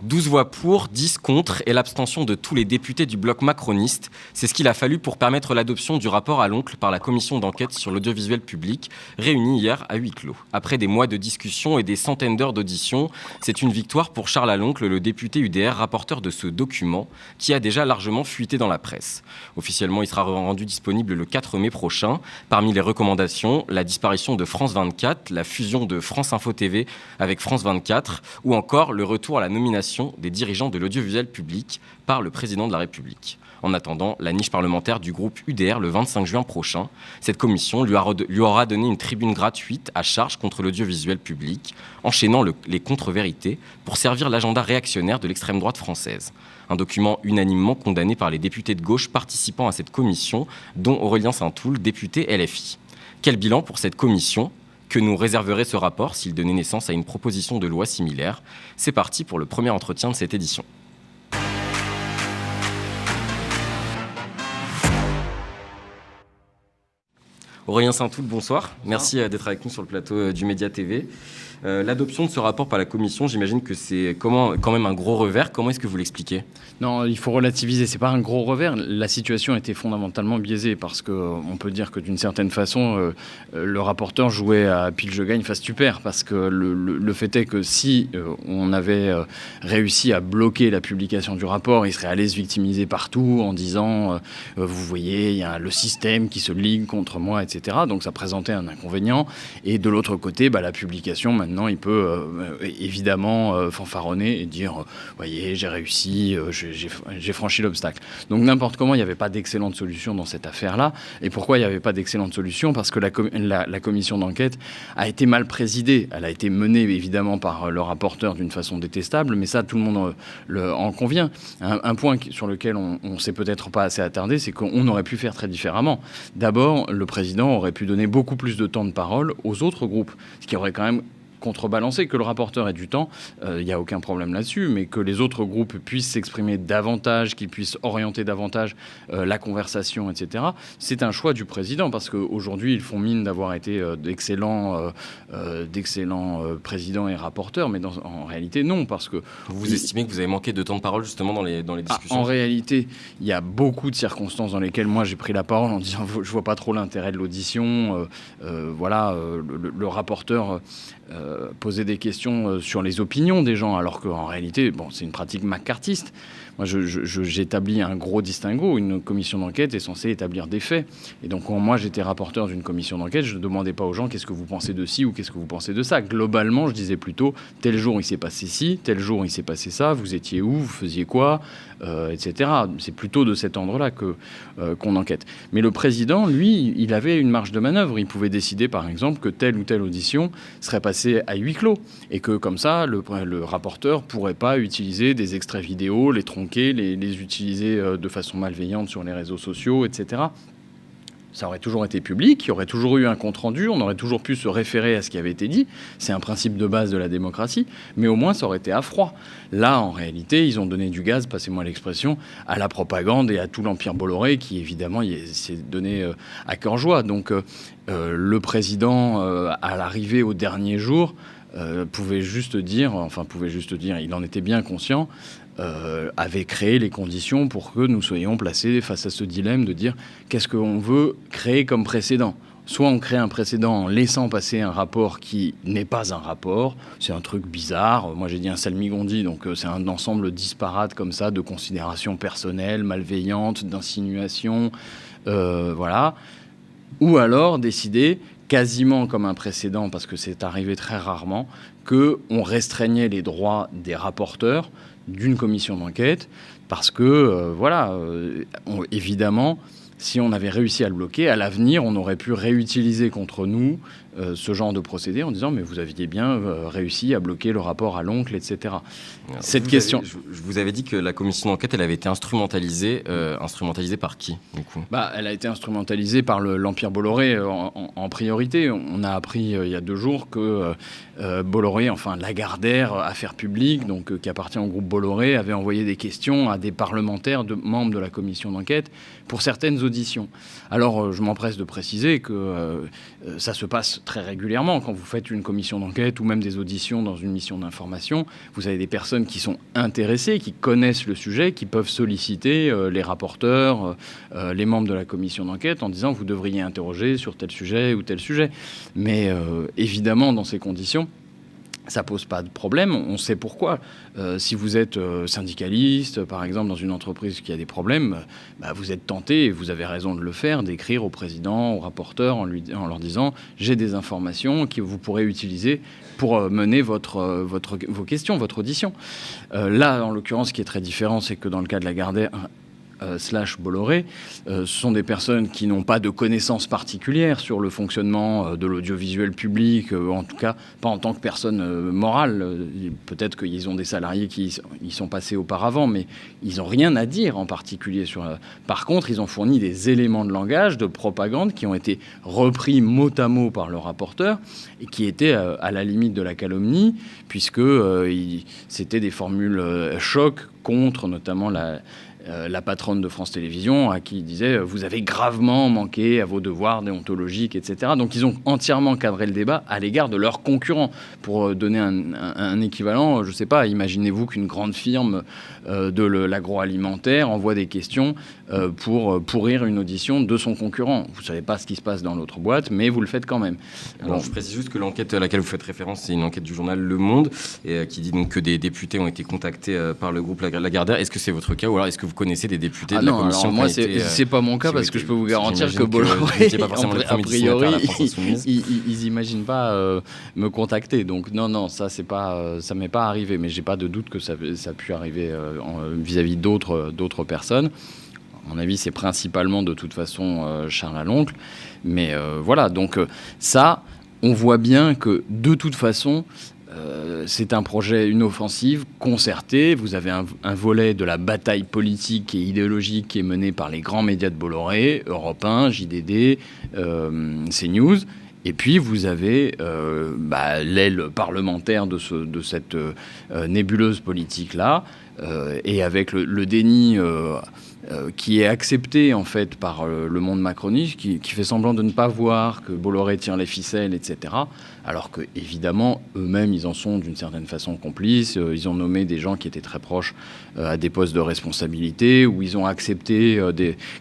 12 voix pour, 10 contre et l'abstention de tous les députés du bloc macroniste. C'est ce qu'il a fallu pour permettre l'adoption du rapport à l'oncle par la commission d'enquête sur l'audiovisuel public, réunie hier à huis clos. Après des mois de discussions et des centaines d'heures d'audition, c'est une victoire pour Charles Aloncle, le député UDR, rapporteur de ce document, qui a déjà largement fuité dans la presse. Officiellement, il sera rendu disponible le 4 mai prochain. Parmi les recommandations, la disparition de France 24, la fusion de France Info TV avec France 24, ou encore le retour à la nomination des dirigeants de l'audiovisuel public par le président de la République. En attendant, la niche parlementaire du groupe UDR le 25 juin prochain, cette commission lui aura donné une tribune gratuite à charge contre l'audiovisuel public, enchaînant les contre-vérités pour servir l'agenda réactionnaire de l'extrême droite française. Un document unanimement condamné par les députés de gauche participant à cette commission, dont Aurélien Saint-Toul, député LFI. Quel bilan pour cette commission ? Que nous réserverait ce rapport s'il donnait naissance à une proposition de loi similaire ? C'est parti pour le premier entretien de cette édition. Aurélien Saint-Toul, bonsoir. Merci d'être avec nous sur le plateau du Média TV. L'adoption de ce rapport par la Commission, j'imagine que c'est quand même un gros revers. Comment est-ce que vous l'expliquez ? Non, il faut relativiser. C'est pas un gros revers. La situation était fondamentalement biaisée parce qu'on peut dire que d'une certaine façon, le rapporteur jouait à pile je gagne, face tu perds. Parce que le fait est que si on avait réussi à bloquer la publication du rapport, il serait allé se victimiser partout en disant vous voyez, il y a le système qui se ligue contre moi, etc. Donc ça présentait un inconvénient. Et de l'autre côté, la publication, maintenant, il peut évidemment fanfaronner et dire voyez, j'ai réussi, j'ai franchi l'obstacle. Donc n'importe comment, il n'y avait pas d'excellente solution dans cette affaire-là. Et pourquoi il n'y avait pas d'excellente solution ? Parce que la commission d'enquête a été mal présidée. Elle a été menée évidemment par le rapporteur d'une façon détestable, mais ça, tout le monde en convient. Un point sur lequel on ne s'est peut-être pas assez attardé, c'est qu'on aurait pu faire très différemment. D'abord, le président aurait pu donner beaucoup plus de temps de parole aux autres groupes, ce qui aurait quand même contrebalancer, que le rapporteur ait du temps, il n'y a aucun problème là-dessus, mais que les autres groupes puissent s'exprimer davantage, qu'ils puissent orienter davantage la conversation, etc. C'est un choix du président, parce qu'aujourd'hui, ils font mine d'avoir été d'excellents présidents et rapporteurs, mais en réalité, non, parce que... Vous estimez que vous avez manqué de temps de parole, justement, dans les discussions ? En réalité, il y a beaucoup de circonstances dans lesquelles moi, j'ai pris la parole en disant « je vois pas trop l'intérêt de l'audition ». Le rapporteur... poser des questions sur les opinions des gens, alors qu'en réalité, c'est une pratique macartiste. Moi, j'établis un gros distinguo. Une commission d'enquête est censée établir des faits. Et donc, quand moi, j'étais rapporteur d'une commission d'enquête, je ne demandais pas aux gens qu'est-ce que vous pensez de ci ou qu'est-ce que vous pensez de ça. Globalement, je disais plutôt tel jour, il s'est passé ci, tel jour, il s'est passé ça, vous étiez où, vous faisiez quoi, etc. C'est plutôt de cet ordre-là qu'on enquête. Mais le président, lui, il avait une marge de manœuvre. Il pouvait décider, par exemple, que telle ou telle audition serait passée à huis clos. Et que, comme ça, le rapporteur ne pourrait pas utiliser des extraits vidéo, les tronquer, les utiliser de façon malveillante sur les réseaux sociaux, etc. Ça aurait toujours été public, il y aurait toujours eu un compte-rendu, on aurait toujours pu se référer à ce qui avait été dit. C'est un principe de base de la démocratie, mais au moins ça aurait été à froid. Là, en réalité, ils ont donné du gaz, passez-moi l'expression, à la propagande et à tout l'Empire Bolloré qui, évidemment, s'est donné à cœur joie. Donc, le président, à l'arrivée au dernier jour, pouvait juste dire, il en était bien conscient, avait créé les conditions pour que nous soyons placés face à ce dilemme de dire qu'est-ce qu'on veut créer comme précédent. Soit on crée un précédent en laissant passer un rapport qui n'est pas un rapport, c'est un truc bizarre, moi j'ai dit un salmigondi, donc c'est un ensemble disparate comme ça de considérations personnelles, malveillantes, d'insinuations, voilà. Ou alors décider, quasiment comme un précédent, parce que c'est arrivé très rarement, qu'on restreignait les droits des rapporteurs d'une commission d'enquête, parce que, évidemment, si on avait réussi à le bloquer, à l'avenir, on aurait pu réutiliser contre nous ce genre de procédé en disant « mais vous aviez bien réussi à bloquer le rapport à l'oncle, etc. » Cette question... Je vous avais dit que la commission d'enquête, elle avait été instrumentalisée. Instrumentalisée par qui, du coup ? Elle a été instrumentalisée par l'Empire Bolloré en priorité. On a appris il y a 2 jours que Bolloré, enfin Lagardère, Affaires publiques, donc qui appartient au groupe Bolloré, avait envoyé des questions à des parlementaires, membres de la commission d'enquête, pour certaines auditions. Alors, je m'empresse de préciser que ça se passe passe très régulièrement. Quand vous faites une commission d'enquête ou même des auditions dans une mission d'information, vous avez des personnes qui sont intéressées, qui connaissent le sujet, qui peuvent solliciter les rapporteurs, les membres de la commission d'enquête en disant vous devriez interroger sur tel sujet ou tel sujet. Mais évidemment, dans ces conditions, ça pose pas de problème, on sait pourquoi. Si vous êtes syndicaliste, par exemple, dans une entreprise qui a des problèmes, vous êtes tenté, et vous avez raison de le faire, d'écrire au président, au rapporteur, en leur disant « j'ai des informations que vous pourrez utiliser pour mener vos questions, votre audition ». Là, en l'occurrence, ce qui est très différent, c'est que dans le cas de Lagardère, / Bolloré, ce sont des personnes qui n'ont pas de connaissances particulières sur le fonctionnement de l'audiovisuel public, en tout cas pas en tant que personne morale. Peut-être qu'ils ont des salariés qui y sont passés auparavant, mais ils n'ont rien à dire en particulier sur... Par contre, ils ont fourni des éléments de langage, de propagande, qui ont été repris mot à mot par le rapporteur et qui étaient à la limite de la calomnie, puisque c'était des formules choc contre notamment la patronne de France Télévisions, à qui il disait « vous avez gravement manqué à vos devoirs déontologiques », etc. Donc ils ont entièrement cadré le débat à l'égard de leurs concurrents. Pour donner un équivalent, je ne sais pas, imaginez-vous qu'une grande firme de l'agroalimentaire envoie des questions pour pourrir une audition de son concurrent. Vous ne savez pas ce qui se passe dans l'autre boîte, mais vous le faites quand même. Alors, je précise juste que l'enquête à laquelle vous faites référence, c'est une enquête du journal Le Monde, et qui dit donc que des députés ont été contactés par le groupe Lagardère. Est-ce que c'est votre cas, ou alors est-ce que vous connaissez des députés de la commission? Alors moi, c'est pas mon cas, parce que je peux vous garantir que Bolloré, a priori, ils n'imaginent pas me contacter. Donc non, ça m'est pas arrivé, mais j'ai pas de doute que ça a pu arriver vis-à-vis d'autres personnes. À mon avis, c'est principalement de toute façon Charles Aloncle. Mais voilà, donc ça, on voit bien que de toute façon, c'est un projet, une offensive concertée. Vous avez un volet de la bataille politique et idéologique qui est mené par les grands médias de Bolloré, Europe 1, JDD, CNews. Et puis, vous avez l'aile parlementaire de cette nébuleuse politique-là, et avec le déni qui est accepté, en fait, par le monde macroniste, qui fait semblant de ne pas voir que Bolloré tient les ficelles, etc., alors que, évidemment, eux-mêmes, ils en sont d'une certaine façon complices. Ils ont nommé des gens qui étaient très proches à des postes de responsabilité, où ils ont accepté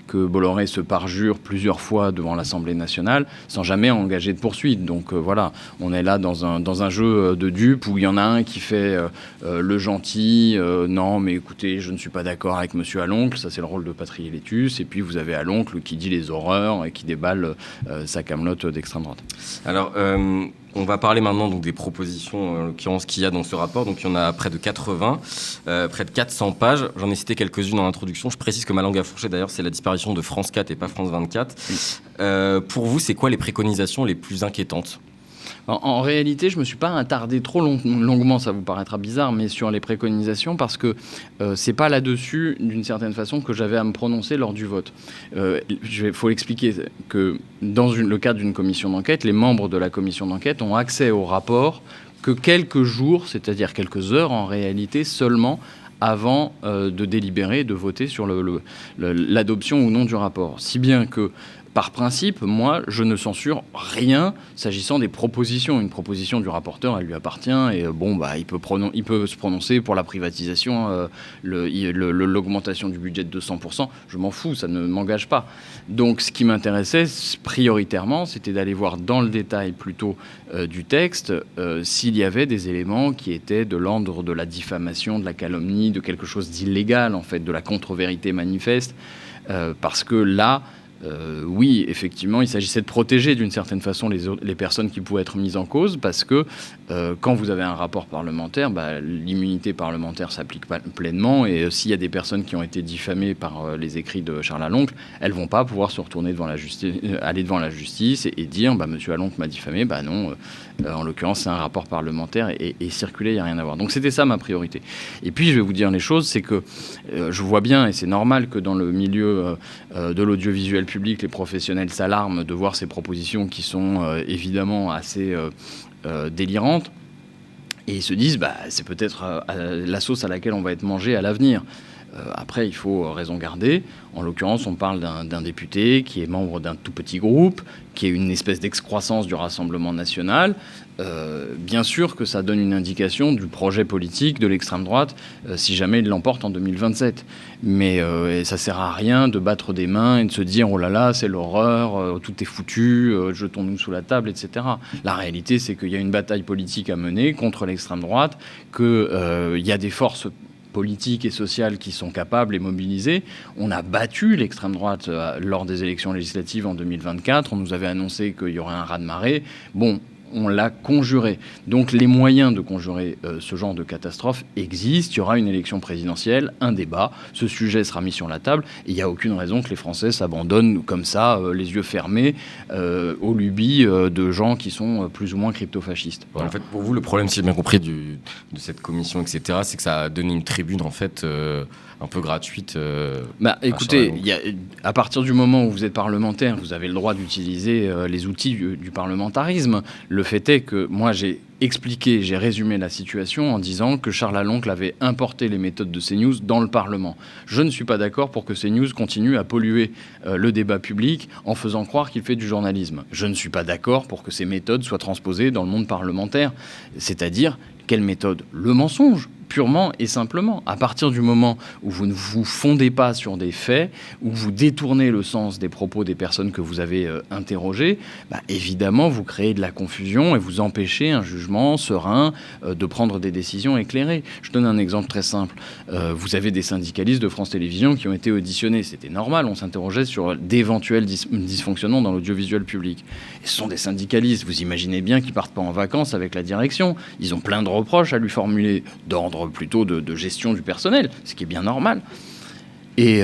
que Bolloré se parjure plusieurs fois devant l'Assemblée nationale, sans jamais engager de poursuite. Donc voilà, on est là dans un jeu de dupes, où il y en a un qui fait le gentil, non, mais écoutez, je ne suis pas d'accord avec Monsieur Aloncle, ça c'est le rôle de Patrier Létus, et puis vous avez Aloncle qui dit les horreurs et qui déballe sa camelote d'extrême droite. Alors, on va parler maintenant donc, des propositions, en l'occurrence, qu'il y a dans ce rapport. Donc, il y en a près de 80, près de 400 pages. J'en ai cité quelques-unes en introduction. Je précise que ma langue à fourcher, d'ailleurs, c'est la disparition de France 4 et pas France 24. Oui. Pour vous, c'est quoi les préconisations les plus inquiétantes ? En réalité, je ne me suis pas attardé trop longuement, ça vous paraîtra bizarre, mais sur les préconisations, parce que c'est pas là-dessus, d'une certaine façon, que j'avais à me prononcer lors du vote. Il faut expliquer que dans le cadre d'une commission d'enquête, les membres de la commission d'enquête ont accès au rapport que quelques jours, c'est-à-dire quelques heures en réalité seulement, avant de délibérer, de voter sur l'adoption ou non du rapport. Si bien que, par principe, moi, je ne censure rien s'agissant des propositions. Une proposition du rapporteur, elle lui appartient, et il peut se prononcer pour la privatisation, l'augmentation du budget de 200%. Je m'en fous, ça ne m'engage pas. Donc, ce qui m'intéressait prioritairement, c'était d'aller voir dans le détail plutôt du texte s'il y avait des éléments qui étaient de l'ordre de la diffamation, de la calomnie, de quelque chose d'illégal, en fait, de la contre-vérité manifeste, parce que là, oui, effectivement, il s'agissait de protéger d'une certaine façon les personnes qui pouvaient être mises en cause, parce que quand vous avez un rapport parlementaire, l'immunité parlementaire s'applique pas pleinement, et s'il y a des personnes qui ont été diffamées par les écrits de Charles Aloncle, elles vont pas pouvoir se retourner devant la justice, aller devant la justice et dire Monsieur Aloncle m'a diffamé. Non, en l'occurrence, c'est un rapport parlementaire et circuler, il n'y a rien à voir. Donc c'était ça ma priorité. Et puis je vais vous dire les choses, c'est que je vois bien, et c'est normal que dans le milieu de l'audiovisuel public, les professionnels s'alarment de voir ces propositions qui sont évidemment assez délirantes, et ils se disent c'est peut-être la sauce à laquelle on va être mangé à l'avenir. Après, il faut raison garder. En l'occurrence, on parle d'un député qui est membre d'un tout petit groupe, qui est une espèce d'excroissance du Rassemblement national. Bien sûr que ça donne une indication du projet politique de l'extrême droite si jamais il l'emporte en 2027. Mais ça sert à rien de battre des mains et de se dire « oh là là, c'est l'horreur, tout est foutu, jetons-nous sous la table, etc. » La réalité, c'est qu'il y a une bataille politique à mener contre l'extrême droite, qu'il y a des forces politiques et sociales qui sont capables et mobilisées. On a battu l'extrême droite lors des élections législatives en 2024. On nous avait annoncé qu'il y aurait un raz-de-marée. Bon, on l'a conjuré. Donc les moyens de conjurer ce genre de catastrophe existent. Il y aura une élection présidentielle, un débat. Ce sujet sera mis sur la table. Et il n'y a aucune raison que les Français s'abandonnent comme ça, les yeux fermés, aux lubies de gens qui sont plus ou moins crypto-fascistes. Voilà. En fait, pour vous, le problème, si j'ai bien compris, de cette commission, etc., c'est que ça a donné une tribune, en fait, un peu gratuite. Écoutez, à partir du moment où vous êtes parlementaire, vous avez le droit d'utiliser les outils du parlementarisme. Le fait est que moi, j'ai expliqué, j'ai résumé la situation en disant que Charles Aloncle avait importé les méthodes de CNews dans le Parlement. Je ne suis pas d'accord pour que CNews continue à polluer le débat public en faisant croire qu'il fait du journalisme. Je ne suis pas d'accord pour que ces méthodes soient transposées dans le monde parlementaire. C'est-à-dire, quelle méthode ? Le mensonge, purement et simplement. À partir du moment où vous ne vous fondez pas sur des faits, où vous détournez le sens des propos des personnes que vous avez interrogées, évidemment, vous créez de la confusion et vous empêchez un jugement serein de prendre des décisions éclairées. Je donne un exemple très simple. Vous avez des syndicalistes de France Télévisions qui ont été auditionnés. C'était normal, on s'interrogeait sur d'éventuels dysfonctionnements dans l'audiovisuel public. Et ce sont des syndicalistes, vous imaginez bien qu'ils partent pas en vacances avec la direction. Ils ont plein de reproches à lui formuler, d'ordre plutôt de gestion du personnel, ce qui est bien normal. Et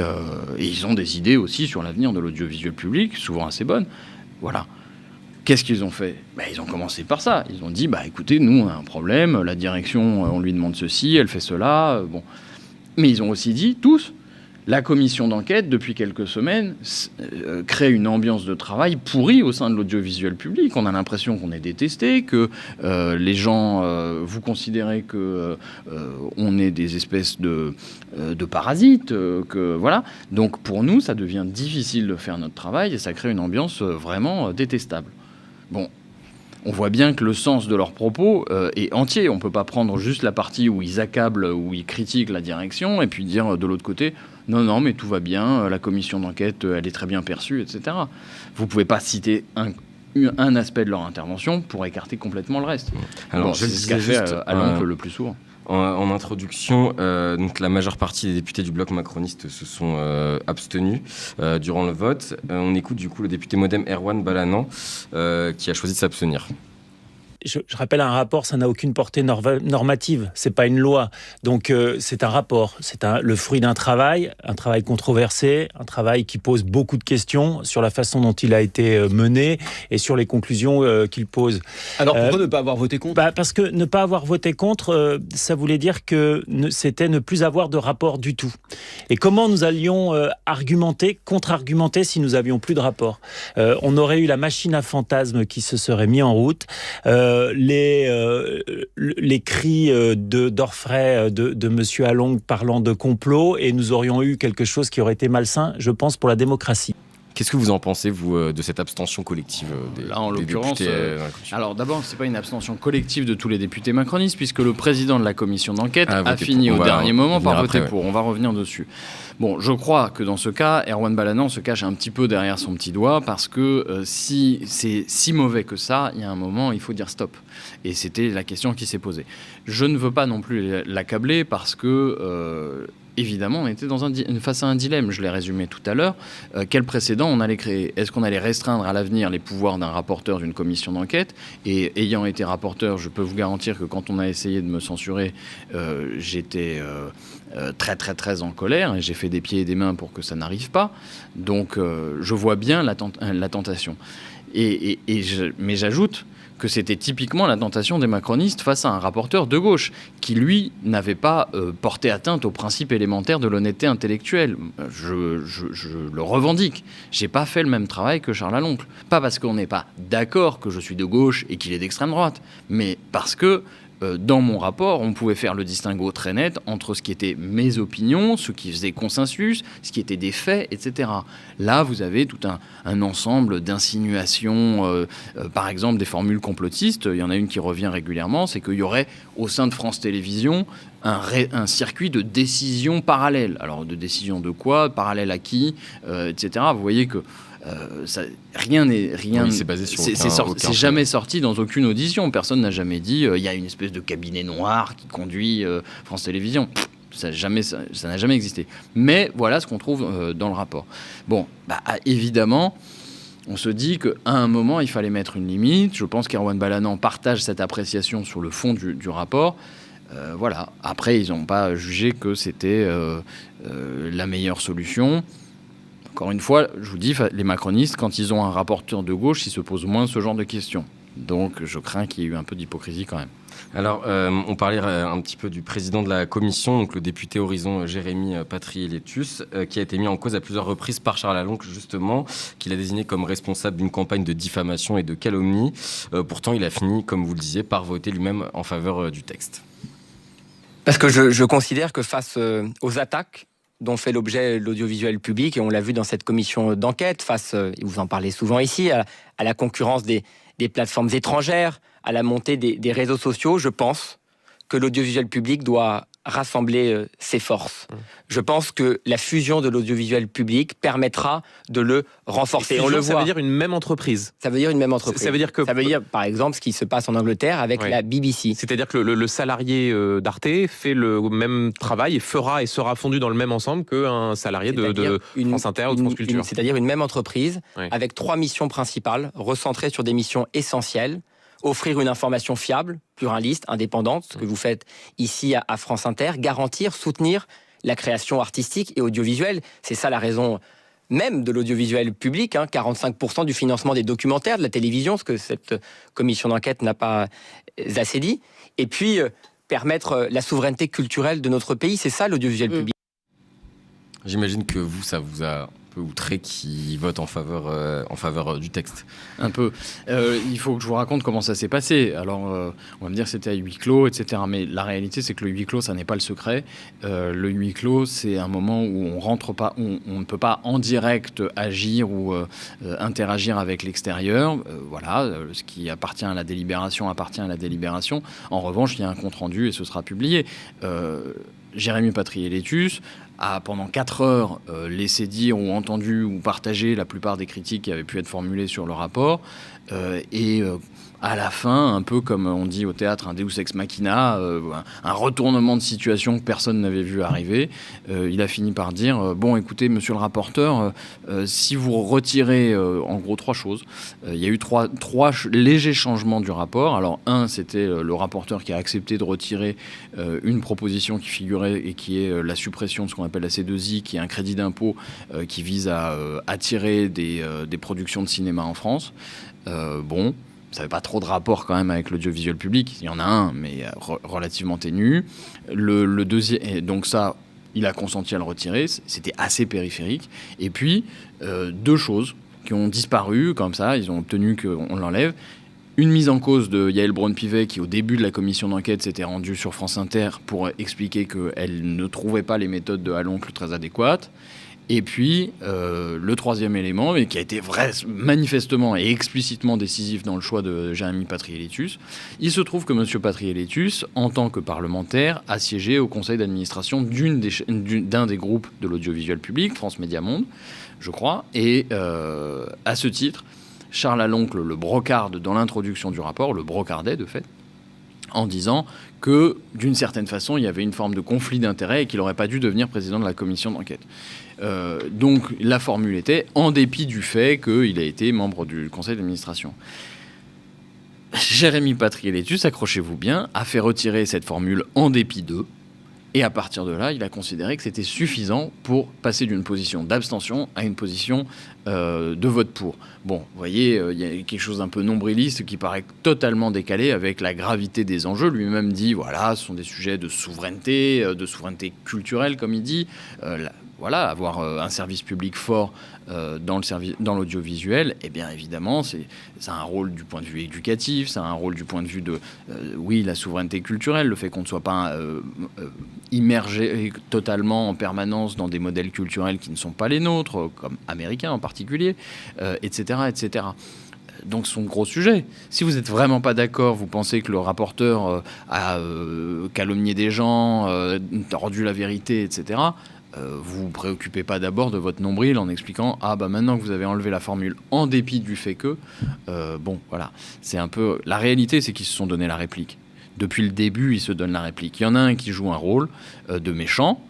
ils ont des idées aussi sur l'avenir de l'audiovisuel public, souvent assez bonnes. Voilà. Qu'est-ce qu'ils ont fait ? Ils ont commencé par ça. Ils ont dit, écoutez, nous, on a un problème, la direction, on lui demande ceci, elle fait cela. Bon. Mais ils ont aussi dit, tous, la commission d'enquête, depuis quelques semaines, crée une ambiance de travail pourrie au sein de l'audiovisuel public. On a l'impression qu'on est détesté, que les gens, vous considérez que on est des espèces de parasites, que voilà. Donc pour nous, ça devient difficile de faire notre travail et ça crée une ambiance vraiment détestable. Bon. On voit bien que le sens de leurs propos est entier. On ne peut pas prendre juste la partie où ils accablent, où ils critiquent la direction, et puis dire de l'autre côté, non, mais tout va bien, la commission d'enquête, elle est très bien perçue, etc. Vous ne pouvez pas citer un aspect de leur intervention pour écarter complètement le reste. Alors, c'est ce qu'a fait Aloncle le plus souvent. En introduction, donc la majeure partie des députés du bloc macroniste se sont abstenus durant le vote. On écoute du coup le député Modem Erwan Balanant qui a choisi de s'abstenir. Je rappelle, un rapport, ça n'a aucune portée normative. C'est pas une loi. Donc, c'est un rapport. C'est le fruit d'un travail, un travail controversé, un travail qui pose beaucoup de questions sur la façon dont il a été mené et sur les conclusions qu'il pose. Alors, pourquoi ne pas avoir voté contre ? Parce que ne pas avoir voté contre, ça voulait dire que c'était ne plus avoir de rapport du tout. Et comment nous allions argumenter, contre-argumenter si nous avions plus de rapport ? On aurait eu la machine à fantasmes qui se serait mise en route. Les cris d'orfraie de Monsieur Aloncle parlant de complot, et nous aurions eu quelque chose qui aurait été malsain, je pense, pour la démocratie. Qu'est-ce que vous en pensez, vous, de cette abstention collective des députés alors d'abord, ce n'est pas une abstention collective de tous les députés macronistes, puisque le président de la commission d'enquête a fini au dernier moment par voter pour. On va revenir dessus. Bon, je crois que dans ce cas, Erwan Balanant se cache un petit peu derrière son petit doigt, parce que si c'est si mauvais que ça, il y a un moment, il faut dire stop. Et c'était la question qui s'est posée. Je ne veux pas non plus l'accabler, parce que... évidemment, on était face à un dilemme, je l'ai résumé tout à l'heure. Quel précédent on allait créer ? Est-ce qu'on allait restreindre à l'avenir les pouvoirs d'un rapporteur d'une commission d'enquête ? Et ayant été rapporteur, je peux vous garantir que quand on a essayé de me censurer, j'étais très très très en colère et j'ai fait des pieds et des mains pour que ça n'arrive pas. Donc je vois bien la tentation. Mais j'ajoute que c'était typiquement la tentation des macronistes face à un rapporteur de gauche qui, lui, n'avait pas porté atteinte aux principes élémentaires de l'honnêteté intellectuelle. Je le revendique. J'ai pas fait le même travail que Charles Aloncle. Pas parce qu'on n'est pas d'accord que je suis de gauche et qu'il est d'extrême droite, mais parce que dans mon rapport, on pouvait faire le distinguo très net entre ce qui était mes opinions, ce qui faisait consensus, ce qui était des faits, etc. Là, vous avez tout un ensemble d'insinuations, par exemple des formules complotistes. Il y en a une qui revient régulièrement, c'est qu'il y aurait au sein de France Télévisions un circuit de décision parallèle. Alors, de décision de quoi? Parallèle à qui? Etc. Vous voyez que rien n'est Oui, c'est basé sur c'est jamais sorti dans aucune audition. Personne n'a jamais dit il y a une espèce de cabinet noir qui conduit France Télévisions. Ça n'a jamais existé. Mais voilà ce qu'on trouve dans le rapport. Bon, évidemment, on se dit qu'à un moment, il fallait mettre une limite. Je pense qu'Erwan Balanant partage cette appréciation sur le fond du rapport. Voilà. Après, ils n'ont pas jugé que c'était la meilleure solution. Encore une fois, je vous dis, les macronistes, quand ils ont un rapporteur de gauche, ils se posent moins ce genre de questions. Donc, je crains qu'il y ait eu un peu d'hypocrisie quand même. Alors, on parlait un petit peu du président de la commission, donc le député Horizon Jérémy Patriélétus, qui a été mis en cause à plusieurs reprises par Charles Aloncle, justement, qu'il a désigné comme responsable d'une campagne de diffamation et de calomnie. Pourtant, il a fini, comme vous le disiez, par voter lui-même en faveur du texte. Parce que je considère que face aux attaques dont fait l'objet l'audiovisuel public, et on l'a vu dans cette commission d'enquête, face, et vous en parlez souvent ici, à la concurrence des plateformes étrangères, à la montée des réseaux sociaux, je pense que l'audiovisuel public doit rassembler ses forces. Je pense que la fusion de l'audiovisuel public permettra de le renforcer. On le voit. Ça veut dire une même entreprise. Ça veut dire une même entreprise. Ça veut dire par exemple, ce qui se passe en Angleterre avec la BBC. C'est-à-dire que le salarié d'Arte fait le même travail et fera et sera fondu dans le même ensemble qu'un salarié de France Inter ou de France Culture. C'est-à-dire une même entreprise avec 3 missions principales, recentrées sur des missions essentielles. Offrir une information fiable, pluraliste, indépendante, ce que vous faites ici à France Inter, garantir, soutenir la création artistique et audiovisuelle. C'est ça la raison même de l'audiovisuel public, 45% du financement des documentaires, de la télévision, ce que cette commission d'enquête n'a pas assez dit. Et puis, permettre la souveraineté culturelle de notre pays, c'est ça l'audiovisuel public. J'imagine que vous, ça vous a outré qui vote en faveur du texte. Un peu. Il faut que je vous raconte comment ça s'est passé. Alors, on va me dire que c'était à huis clos, etc. Mais la réalité, c'est que le huis clos, ça n'est pas le secret. Le huis clos, c'est un moment où on rentre pas, on ne peut pas en direct agir ou interagir avec l'extérieur. Voilà, ce qui appartient à la délibération appartient à la délibération. En revanche, il y a un compte rendu et ce sera publié. Jérémy Patriélétus a pendant 4 heures laissé dire ou entendu ou partagé la plupart des critiques qui avaient pu être formulées sur le rapport et à la fin, un peu comme on dit au théâtre, un deus ex machina, un retournement de situation que personne n'avait vu arriver. Il a fini par dire bon, écoutez, monsieur le rapporteur, si vous retirez en gros 3 choses, il y a eu trois légers changements du rapport. Alors, un, c'était le rapporteur qui a accepté de retirer une proposition qui figurait et qui est la suppression de ce qu'on appelle la C2I, qui est un crédit d'impôt qui vise à attirer des productions de cinéma en France. Bon. Ça n'avait pas trop de rapport quand même avec l'audiovisuel public. Il y en a un, mais relativement ténu. Le deuxième, donc ça, il a consenti à le retirer. C'était assez périphérique. Et puis, 2 choses qui ont disparu comme ça. Ils ont obtenu qu'on l'enlève. Une mise en cause de Yael Braun-Pivet qui, au début de la commission d'enquête, s'était rendue sur France Inter pour expliquer qu'elle ne trouvait pas les méthodes de Aloncle très adéquates. Et puis, le troisième élément, mais qui a été manifestement et explicitement décisif dans le choix de Jérémy Patriélétus, il se trouve que M. Patriélétus, en tant que parlementaire, a siégé au conseil d'administration d'un des groupes de l'audiovisuel public, France Média Monde, je crois, et à ce titre, Charles Aloncle le brocarde dans l'introduction du rapport, le brocardait de fait, en disant que, d'une certaine façon, il y avait une forme de conflit d'intérêts et qu'il n'aurait pas dû devenir président de la commission d'enquête. Donc la formule était en dépit du fait qu'il a été membre du conseil d'administration. Jérémy Patriélétus, accrochez-vous bien, a fait retirer cette formule en dépit d'eux. Et à partir de là, il a considéré que c'était suffisant pour passer d'une position d'abstention à une position de vote pour. Bon, vous voyez, il y a quelque chose d'un peu nombriliste qui paraît totalement décalé avec la gravité des enjeux. Lui-même dit, voilà, ce sont des sujets de souveraineté culturelle, comme il dit. voilà, avoir un service public fort dans l'audiovisuel, eh bien évidemment, ça a un rôle du point de vue éducatif, ça a un rôle du point de vue de, oui, la souveraineté culturelle, le fait qu'on ne soit pas immergé totalement en permanence dans des modèles culturels qui ne sont pas les nôtres, comme américains en particulier, etc., etc. Donc, c'est un gros sujet. Si vous n'êtes vraiment pas d'accord, vous pensez que le rapporteur a calomnié des gens, tordu la vérité, etc., vous vous préoccupez pas d'abord de votre nombril en expliquant maintenant que vous avez enlevé la formule en dépit du fait que voilà, c'est un peu la réalité, c'est qu'ils se sont donné la réplique depuis le début. Ils se donnent la réplique. Il y en a un qui joue un rôle de méchant,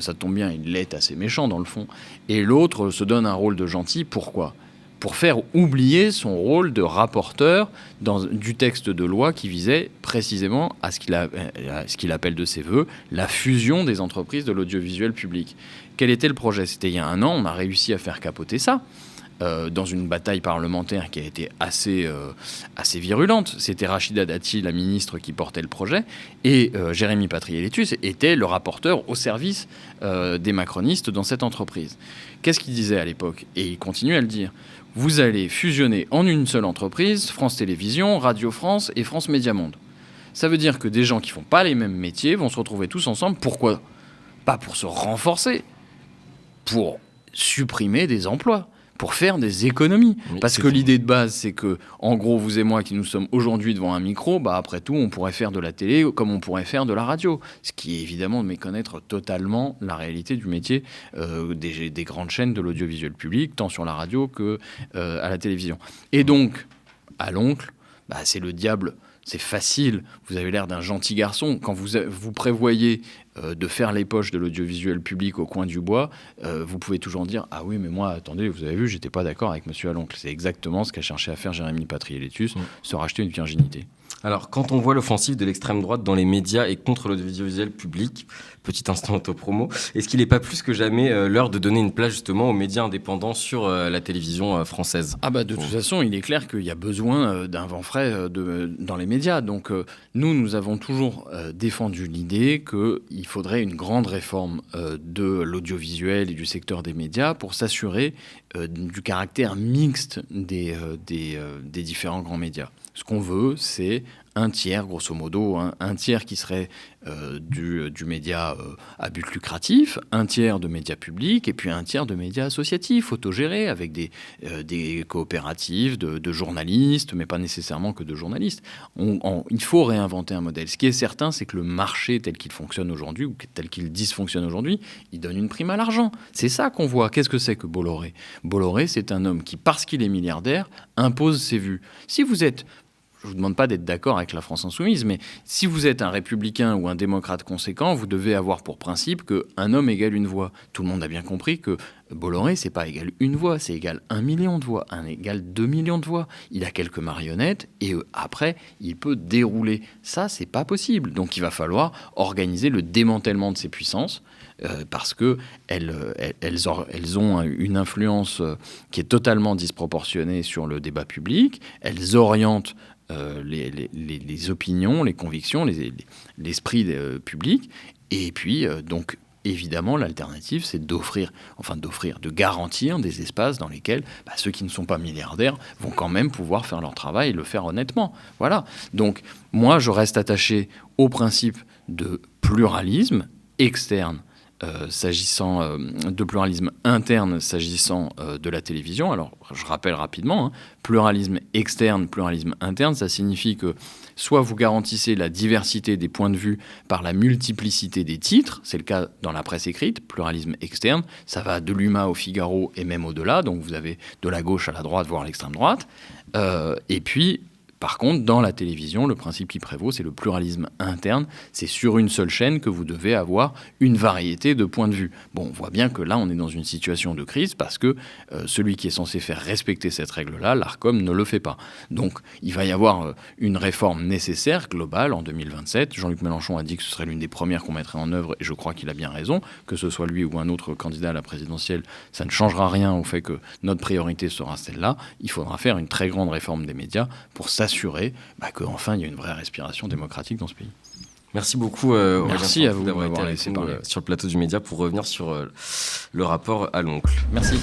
ça tombe bien, il est assez méchant dans le fond, et l'autre se donne un rôle de gentil. Pourquoi ? Pour faire oublier son rôle de rapporteur du texte de loi qui visait précisément à ce qu'il appelle de ses voeux la fusion des entreprises de l'audiovisuel public. Quel était le projet ? C'était il y a 1 an, on a réussi à faire capoter ça dans une bataille parlementaire qui a été assez virulente. C'était Rachida Dati, la ministre, qui portait le projet, et Jérémy Patriélétus était le rapporteur au service des macronistes dans cette entreprise. Qu'est-ce qu'il disait à l'époque ? Et il continue à le dire. Vous allez fusionner en une seule entreprise France Télévisions, Radio France et France Média Monde. Ça veut dire que des gens qui font pas les mêmes métiers vont se retrouver tous ensemble. Pourquoi ? Pas pour se renforcer, pour supprimer des emplois, pour faire des économies. Parce que l'idée de base, c'est que, en gros, vous et moi qui nous sommes aujourd'hui devant un micro, après tout, on pourrait faire de la télé comme on pourrait faire de la radio. Ce qui est évidemment de méconnaître totalement la réalité du métier des grandes chaînes de l'audiovisuel public, tant sur la radio que à la télévision. Et donc, à l'oncle, c'est le diable. C'est facile, vous avez l'air d'un gentil garçon. Quand vous prévoyez de faire les poches de l'audiovisuel public au coin du bois, vous pouvez toujours dire « Ah oui, mais moi, attendez, vous avez vu, j'étais pas d'accord avec monsieur Aloncle ». C'est exactement ce qu'a cherché à faire Jérémy Patriélétus, se racheter une virginité. Alors, quand on voit l'offensive de l'extrême droite dans les médias et contre l'audiovisuel public, petit instant autopromo, est-ce qu'il n'est pas plus que jamais l'heure de donner une place justement aux médias indépendants sur la télévision française ? De toute façon, il est clair qu'il y a besoin d'un vent frais dans les médias. Donc, nous avons toujours défendu l'idée qu'il faudrait une grande réforme de l'audiovisuel et du secteur des médias pour s'assurer du caractère mixte des différents grands médias. Ce qu'on veut, c'est un tiers, grosso modo, un tiers qui serait du média à but lucratif, un tiers de médias publics et puis un tiers de médias associatifs, autogérés, avec des coopératives de journalistes, mais pas nécessairement que de journalistes. Il faut réinventer un modèle. Ce qui est certain, c'est que le marché tel qu'il fonctionne aujourd'hui, ou tel qu'il dysfonctionne aujourd'hui, il donne une prime à l'argent. C'est ça qu'on voit. Qu'est-ce que c'est que Bolloré ? Bolloré, c'est un homme qui, parce qu'il est milliardaire, impose ses vues. Si vous êtes... Je ne vous demande pas d'être d'accord avec la France insoumise, mais si vous êtes un républicain ou un démocrate conséquent, vous devez avoir pour principe qu'un homme égale une voix. Tout le monde a bien compris que Bolloré, c'est pas égal une voix, c'est égal 1 million de voix, égal 2 millions de voix. Il a quelques marionnettes et après, il peut dérouler. Ça, c'est pas possible. Donc, il va falloir organiser le démantèlement de ces puissances parce qu'elles ont une influence qui est totalement disproportionnée sur le débat public. Elles orientent les opinions, les convictions, l'esprit public. Et puis, donc, évidemment, l'alternative, c'est de garantir des espaces dans lesquels ceux qui ne sont pas milliardaires vont quand même pouvoir faire leur travail et le faire honnêtement. Voilà. Donc, moi, je reste attaché au principe de pluralisme externe s'agissant de pluralisme interne s'agissant de la télévision. Alors, je rappelle rapidement, pluralisme externe, pluralisme interne, ça signifie que soit vous garantissez la diversité des points de vue par la multiplicité des titres, c'est le cas dans la presse écrite, pluralisme externe, ça va de l'UMA au Figaro et même au-delà, donc vous avez de la gauche à la droite, voire l'extrême droite, et puis... Par contre, dans la télévision, le principe qui prévaut, c'est le pluralisme interne. C'est sur une seule chaîne que vous devez avoir une variété de points de vue. Bon, on voit bien que là, on est dans une situation de crise parce que celui qui est censé faire respecter cette règle-là, l'Arcom, ne le fait pas. Donc, il va y avoir une réforme nécessaire, globale, en 2027. Jean-Luc Mélenchon a dit que ce serait l'une des premières qu'on mettrait en œuvre, et je crois qu'il a bien raison. Que ce soit lui ou un autre candidat à la présidentielle, ça ne changera rien au fait que notre priorité sera celle-là. Il faudra faire une très grande réforme des médias pour s'assurer qu'enfin il y a une vraie respiration démocratique dans ce pays. Merci beaucoup. Merci à vous d'avoir été avec nous sur le plateau du Média pour revenir sur le rapport à l'oncle. Merci.